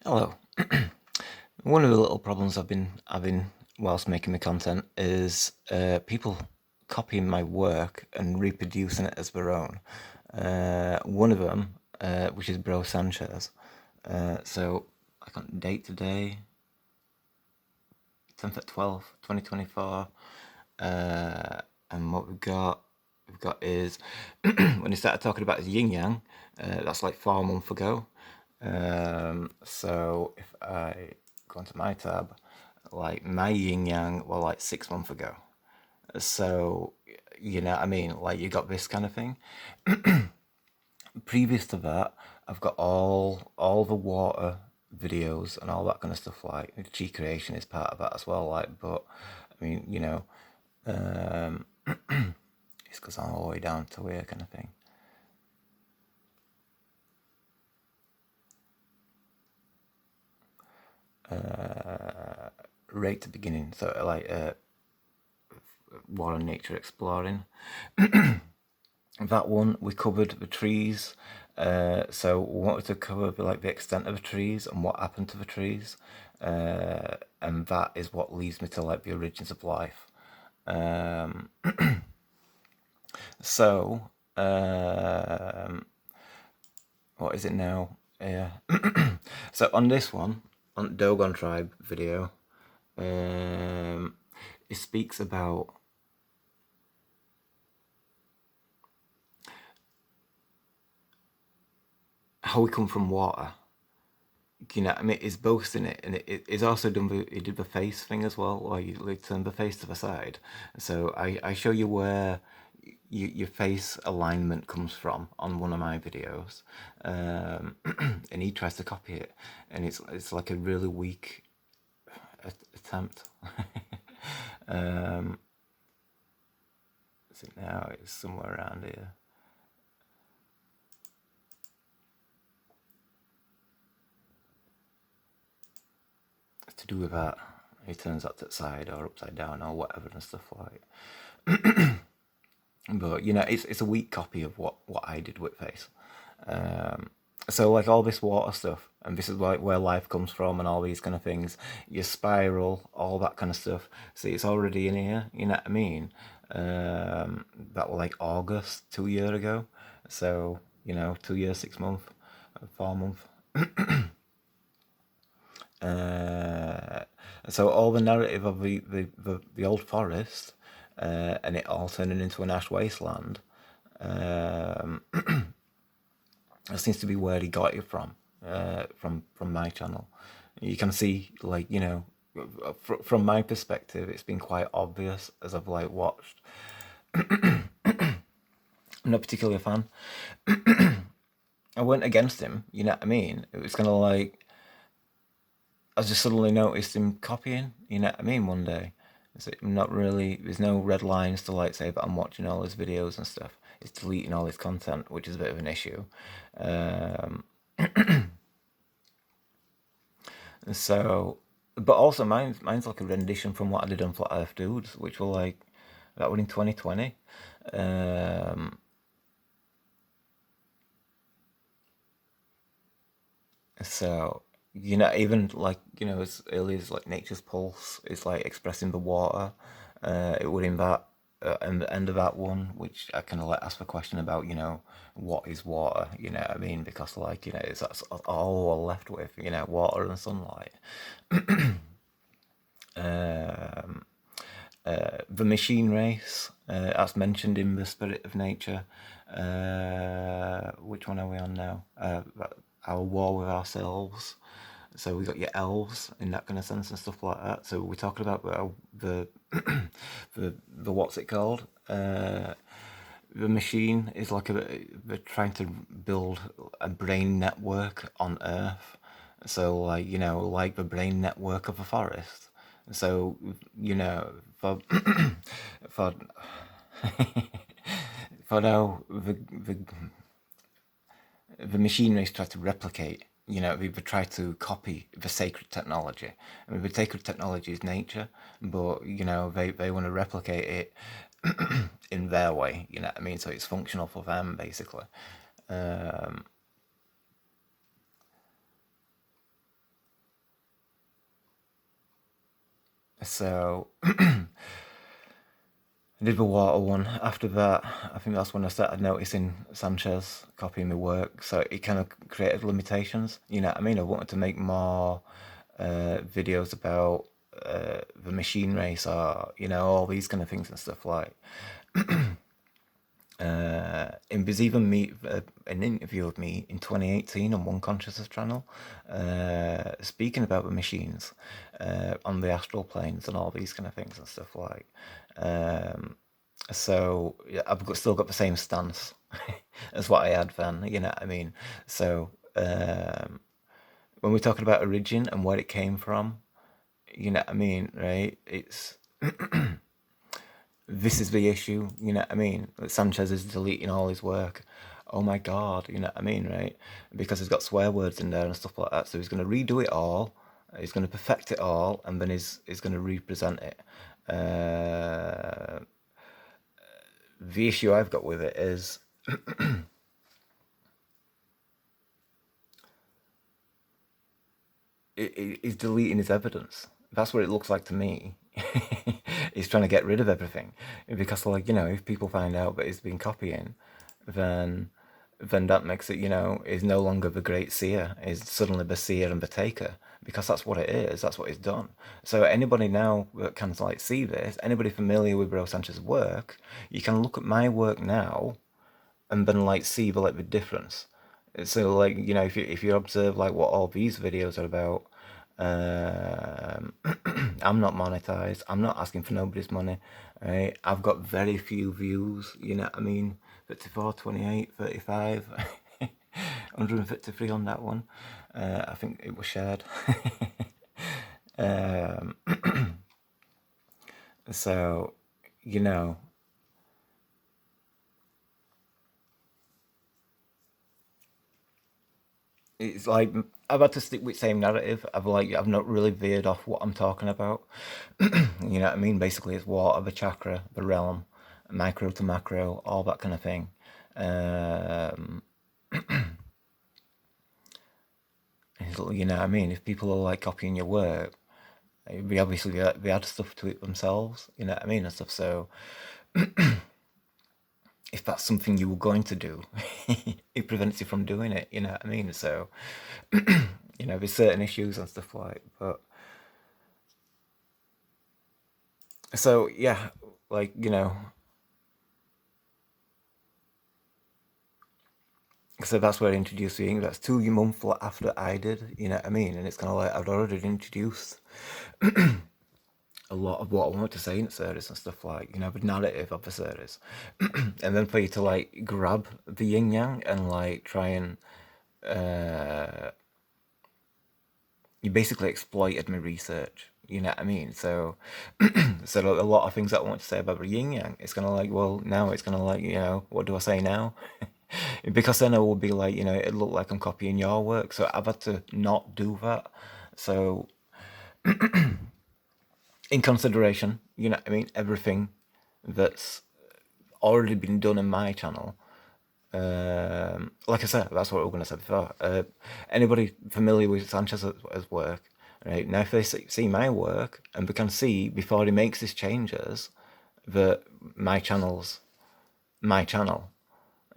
Hello. One of the little problems I've been having whilst making my content is people copying my work and reproducing it as their own. One of them, which is Bro Sanchez. So I got date today, 10th at 12th, 2024. And what we've got is when he started talking about his yin yang, that's like 4 months ago. So if I go into my tab, like my yin yang were like 6 months ago. So you know what I mean, like you got this kind of thing. Previous to that, I've got all the water videos and all that kind of stuff. Like G creation is part of that as well. Like, but I mean, it's because I'm all the way down to here kind of thing. Right to beginning, so like water nature exploring. That one we covered the trees, so we wanted to cover like the extent of the trees and what happened to the trees, and that is what leads me to like the origins of life. So what is it now? Yeah. So on this one, on Dogon Tribe video, it speaks about how we come from water. You know, I mean, it's boasting it, and it's also done. He did the face thing as well, or you like turn the face to the side. So I show you where your face alignment comes from on one of my videos, and he tries to copy it, and it's like a really weak attempt. See now it's somewhere around here. To do with that, he turns that to the side or upside down or whatever and stuff like. But you know, it's a weak copy of what I did with face. So like all this water stuff, and this is like where life comes from, and all these kind of things. Your spiral, all that kind of stuff. See, it's already in here. You know what I mean? That was like August 2 years ago. So you know, 2 years, 6 months, 4 months. So all the narrative of the old forest, and it all turning into an ash wasteland, that seems to be where he got it from my channel. You can see, like, you know, from my perspective, it's been quite obvious as I've like watched. I'm not particularly a fan. I went against him, you know what I mean? It was kind of like I just suddenly noticed him copying, you know what I mean, one day. It's not really, there's no red lines to like say that I'm watching all his videos and stuff. It's deleting all his content, which is a bit of an issue. So, but also mine's like a rendition from what I did on Flat Earth Dudes, which were like, that was in 2020. So, you know, even like, you know, as early as like Nature's Pulse is like expressing the water. It would in that and the end of that one, which I kind of like ask the question about, you know, what is water? You know what I mean? Because like, you know, it's that's all we're left with, you know, water and sunlight. The machine race, as mentioned in the Spirit of Nature. Which one are we on now? Our war with ourselves. So we got your elves in that kind of sense and stuff like that. So we're talking about the the what's it called? The machine is like they're trying to build a brain network on Earth. So like, you know, like the brain network of a forest. So you know, for for for now the machine race try to replicate, you know, we would try to copy the sacred technology. I mean, the sacred technology is nature, but, you know, they want to replicate it in their way, you know what I mean? So it's functional for them, basically. So I did the water one. After that, I think that's when I started noticing Sanchez copying my work. So it kind of created limitations. You know what I mean? I wanted to make more videos about the machine race, or all these kind of things and stuff like. It was even an interview of me in 2018 on One Consciousness channel, speaking about the machines on the astral planes and all these kind of things and stuff like. So yeah, still got the same stance as what I had then. You know what I mean? So when we're talking about origin and where it came from, you know what I mean, right? This is the issue, you know what I mean? Sanchez is deleting all his work. Oh my God, you know what I mean, right? Because he's got swear words in there and stuff like that. So he's going to redo it all, he's going to perfect it all, and then he's going to represent it. The issue I've got with it is he's deleting his evidence. That's what it looks like to me. He's trying to get rid of everything because, like, if people find out that he's been copying, then that makes it, is no longer the great seer. Is suddenly the seer and the taker, because that's what it is. That's what he's done. So anybody now that can like see this, anybody familiar with Bro Sanchez's work, you can look at my work now and then like see the difference. So like if you observe like what all these videos are about, I'm not monetized. I'm not asking for nobody's money. Right? I've got very few views. You know what I mean? 54, 28, 35, 153 on that one. I think it was shared. um, so you know it's like I've had to stick with the same narrative. I've not really veered off what I'm talking about. You know what I mean? Basically, it's water, the chakra, the realm, micro to macro, all that kind of thing. Um, you know what I mean? If people are like copying your work, they obviously they add stuff to it themselves. You know what I mean and stuff. So if that's something you were going to do, it prevents you from doing it. You know what I mean? So there's certain issues and stuff like. But so yeah, like so that's where I introduced the English. That's 2 months after I did, you know what I mean? And it's kind of like I'd already introduced a lot of what I wanted to say in the series and stuff like, the narrative of the series. And then for you to like grab the yin yang and like try and you basically exploited my research. You know what I mean? So, so a lot of things that I want to say about the yin yang, it's gonna like, well, now it's gonna like, what do I say now? Because then it will be like, it looked like I'm copying your work. So I've had to not do that. So in consideration, you know what I mean, everything that's already been done in my channel. Like I said, that's what we are going to say before. Anybody familiar with Sanchez's work, right? Now, if they see my work and they can see before he makes his changes that my channel's my channel,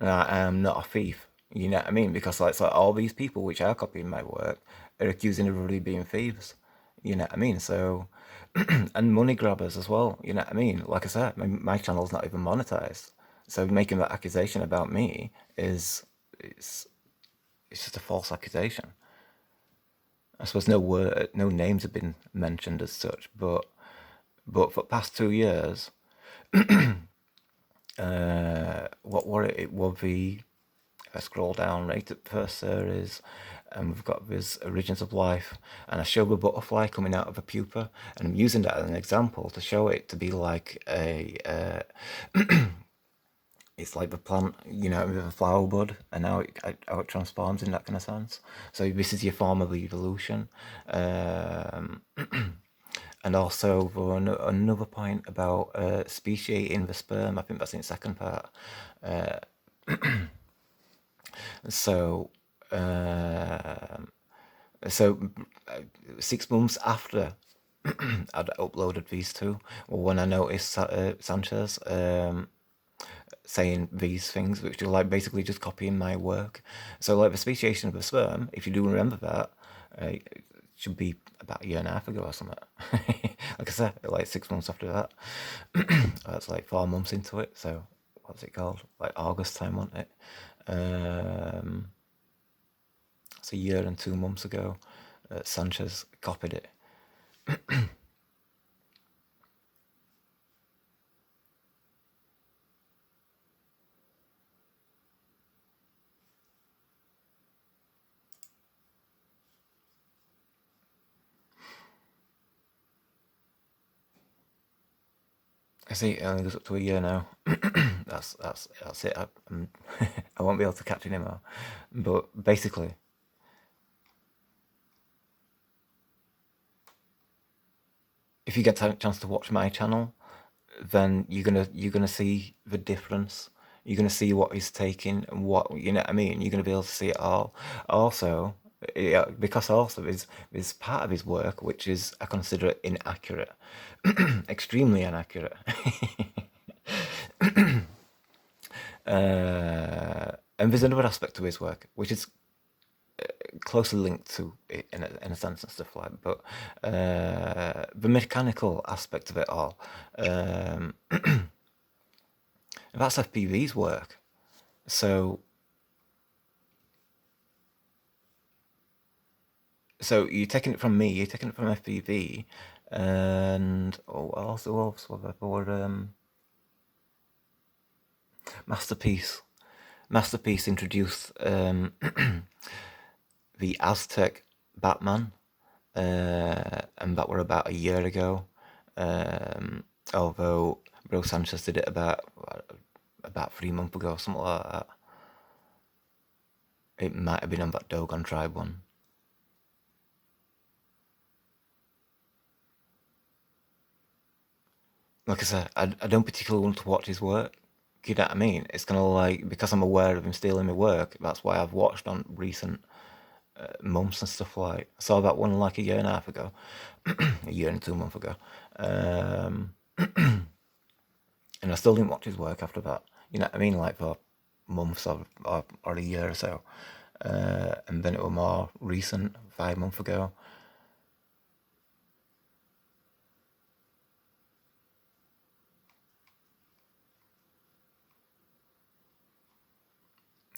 and I am not a thief. You know what I mean? Because like, it's like all these people which are copying my work are accusing everybody of being thieves. You know what I mean? So, and money grabbers as well. You know what I mean? Like I said, my channel's not even monetized. So making that accusation about me it's it's just a false accusation. I suppose no names have been mentioned as such, but for the past 2 years, what were it? It will be. If I scroll down right at the first series, and we've got this Origins of Life, and I show the butterfly coming out of a pupa, and I'm using that as an example to show it to be like it's like the plant, with a flower bud, and how it transforms in that kind of sense. So this is your form of evolution. And also another point about speciating the sperm. I think that's in the second part. So, so 6 months after I'd uploaded these two. Well, when I noticed Sanchez saying these things, which are like basically just copying my work. So like the speciation of the sperm, if you do remember that, it should be about a year and a half ago or something. Like I said, like 6 months after that. That's like 4 months into it. So what's it called? Like August time, wasn't it? It's a year and 2 months ago. Sanchez copied it. I see it only goes up to a year now. That's it. I won't be able to catch it anymore. But basically, if you get a chance to watch my channel, then you're gonna see the difference. You're gonna see what he's taking and what, you know what I mean. You're gonna be able to see it all. Also, yeah, because also there's part of his work which is, I consider it inaccurate, extremely inaccurate. And there's another aspect to his work which is closely linked to it in a sense and stuff like that. But the mechanical aspect of it all, that's FPV's work. So you're taking it from me, you're taking it from FPV, and also for Masterpiece. Masterpiece introduced the Aztec Batman, and that were about a year ago. Although Bro Sanchez did it about 3 months ago, something like that. It might have been on that Dogon Tribe one. Like I said, I don't particularly want to watch his work. You know what I mean? It's kind of like, because I'm aware of him stealing my work, that's why I've watched on recent months and stuff like. I saw that one like a year and a half ago, a year and 2 months ago, and I still didn't watch his work after that. You know what I mean? Like for months or a year or so, and then it was more recent, 5 months ago.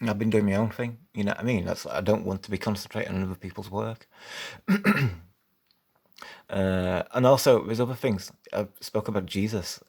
I've been doing my own thing. You know what I mean? I don't want to be concentrating on other people's work. And also, there's other things. I spoke about Jesus.